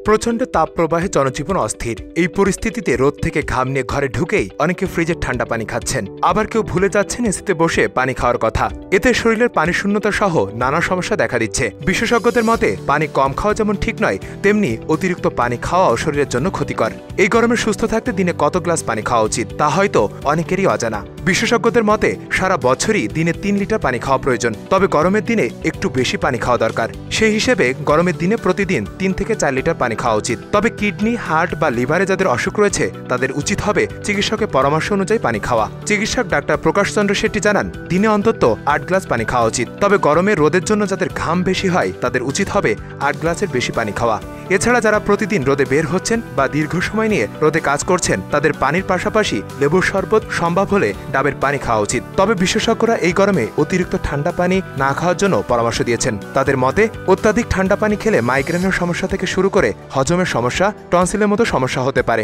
প্রচণ্ড তাপপ্রবাহে জনজীবন অস্থির। এই পরিস্থিতিতে রোদ থেকে ঘাম নিয়ে ঘরে ঢুকেই অনেকে ফ্রিজের ঠান্ডা পানি খাচ্ছেন, আবার কেউ ভুলে যাচ্ছেন এসিতে বসে পানি খাওয়ার কথা। এতে শরীরের পানি শূন্যতা সহ নানা সমস্যা দেখা দিচ্ছে। বিশেষজ্ঞদের মতে পানি কম খাওয়া যেমন ঠিক নয়, তেমনি অতিরিক্ত পানি খাওয়াও শরীরের জন্য ক্ষতিকর। এই গরমে সুস্থ থাকতে দিনে কত গ্লাস পানি খাওয়া উচিত তা হয়তো অনেকেরই অজানা। বিশেষজ্ঞদের মতে সারা বছরই দিনে 3 লিটার পানি খাওয়া প্রয়োজন, তবে গরমের দিনে একটু বেশি পানি খাওয়া দরকার। সেই হিসেবে গরমের দিনে প্রতিদিন 3 থেকে 4 লিটার পানি খাওয়া উচিত। তবে কিডনি, হার্ট বা লিভারে যাদের অসুখ রয়েছে তাদের উচিত হবে চিকিৎসকের পরামর্শ অনুযায়ী পানি খাওয়া। চিকিৎসক ডাক্তার প্রকাশ চন্দ্র শেট্টি জানান, দিনে অন্তত 8 গ্লাস পানি খাওয়া উচিত। তবে গরমে রোদের জন্য যাদের ঘাম বেশি হয় তাদের উচিত হবে 8 গ্লাসের বেশি পানি খাওয়া। এছাড়া যারা প্রতিদিন রোদে বের হচ্ছেন বা দীর্ঘ সময় নিয়ে রোদে কাজ করছেন তাদের পানির পাশাপাশি লেবুর শরবত, সম্ভব হলে ডাবের পানি খাওয়া উচিত। তবে বিশেষজ্ঞরা এই গরমে অতিরিক্ত ঠান্ডা পানি না খাওয়ার জন্য পরামর্শ দিয়েছেন। তাদের মতে অত্যাধিক ঠান্ডা পানি খেলে মাইগ্রেনের সমস্যা থেকে শুরু করে হজমের সমস্যা, টনসিলের মতো সমস্যা হতে পারে।